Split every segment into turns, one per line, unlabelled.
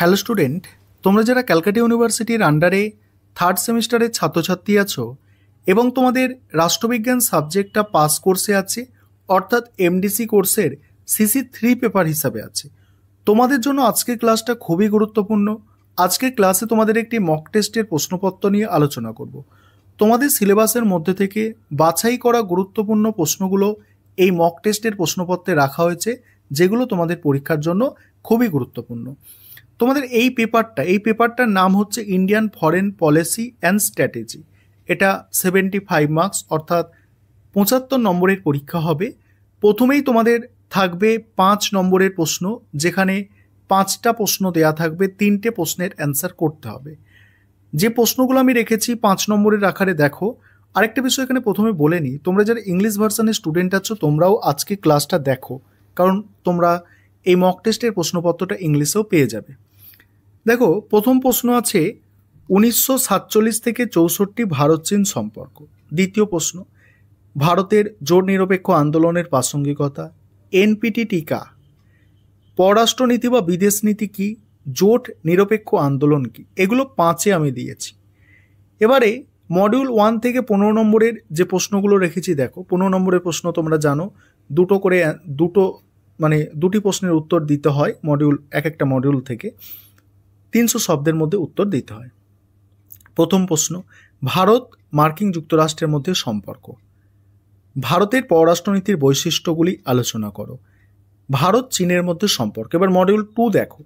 Hello student, তোমরা যারা ক্যালকাটা ইউনিভার্সিটির আন্ডারে থার্ড সেমিস্টারের ছাত্রছাত্রী আছো এবং তোমাদের রাষ্ট্রবিজ্ঞান সাবজেক্টটা পাস কোর্সে আছে, অর্থাৎ এমডিসি কোর্সের CC3 পেপার হিসাবে আছে, তোমাদের জন্য আজকের ক্লাসটা খুবই গুরুত্বপূর্ণ। আজকের ক্লাসে তোমাদের একটি মক টেস্টের প্রশ্নপত্র নিয়ে আলোচনা করব। তোমাদের সিলেবাসের মধ্যে থেকে বাছাই করা গুরুত্বপূর্ণ প্রশ্নগুলো এই মক টেস্টের প্রশ্নপত্রে রাখা হয়েছে, যেগুলো তোমাদের পরীক্ষার জন্য খুবই গুরুত্বপূর্ণ। তোমাদের এই পেপারটার নাম হচ্ছে Indian foreign policy and strategy. এটা 75 মার্কস, অর্থাৎ 75 নম্বরের পরীক্ষা হবে। প্রথমেই তোমাদের থাকবে 5 নম্বরের প্রশ্ন, যেখানে 5টা প্রশ্ন দেয়া থাকবে, 3টে প্রশ্নের অ্যান্সার করতে হবে। যে প্রশ্নগুলো আমি রেখেছি 5 নম্বরের আকারে দেখো। আরেকটা বিষয় এখানে প্রথমে বলে নিই, তোমরা যারা ইংলিশ ভার্সনের স্টুডেন্ট আছো তোমরাও আজকে ক্লাসটা দেখো, কারণ তোমরা এই মক টেস্টের প্রশ্নপত্রটা ইংলিশেও পেয়ে যাবে। দেখো, প্রথম প্রশ্ন আছে 1947 থেকে 64 ভারত চীন সম্পর্ক। দ্বিতীয় প্রশ্ন, ভারতের জোট নিরপেক্ষ আন্দোলনের প্রাসঙ্গিকতা। এনপিটি টিকা, পররাষ্ট্রনীতি বা বিদেশ নীতি কি, জোট নিরপেক্ষ আন্দোলন কি। এগুলো 5-এ আমি দিয়েছি। এবারে মডিউল 1 থেকে 15 নম্বরের যে প্রশ্নগুলো রেখেছি দেখো। 15 নম্বরের প্রশ্ন তোমরা জানো, দুটি প্রশ্নের উত্তর দিতে হয়। একটা মডিউল থেকে 300 শব্দের মধ্যে উত্তর দিতে হয়। প্রথম প্রশ্ন, ভারত মার্কিন যুক্তরাষ্ট্রের মধ্যে সম্পর্ক। ভারতের পররাষ্ট্রনীতির বৈশিষ্ট্যগুলি আলোচনা করো। ভারত চীনের মধ্যে সম্পর্ক। এবার মডিউল 2 দেখো।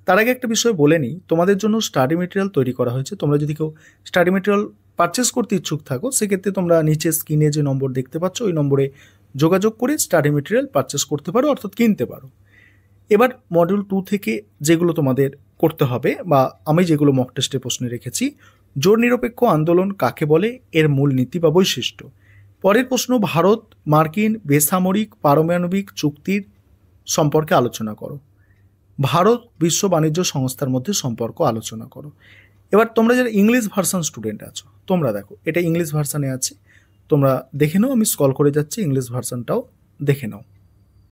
তার আগে একটা বিষয় বলে নিই, তোমাদের জন্য স্টাডি মেটেরিয়াল তৈরি করা হয়েছে। তোমরা যদি কেউ স্টাডি মেটেরিয়াল পারচেস করতে ইচ্ছুক থাকো, সেক্ষেত্রে তোমরা নিচে স্ক্রিনে যে নম্বর দেখতে পাচ্ছ ওই নম্বরে যোগাযোগ করে স্টাডি মেটেরিয়াল পারচেস করতে পারো, অর্থাৎ কিনতে পারো। এবার মডিউল 2 থেকে যেগুলো তোমাদের করতে হবে, বা আমি যেগুলো মক টেস্টের প্রশ্নে রেখেছি, জোট নিরপেক্ষ আন্দোলন কাকে বলে, এর মূল নীতি বা বৈশিষ্ট্য। পরের প্রশ্ন, ভারত মার্কিন বেসামরিক পারমাণবিক চুক্তির সম্পর্কে আলোচনা করো। ভারত বিশ্ব বাণিজ্য সংস্থার মধ্যে সম্পর্ক আলোচনা করো। এবার তোমরা যারা ইংলিশ ভার্সন স্টুডেন্ট আছো, তোমরা দেখো এটা ইংলিশ ভার্সানে আছে, তোমরা দেখে নাও। আমি স্ক্রল করে যাচ্ছি, ইংলিশ ভার্সনটাও দেখে নাও।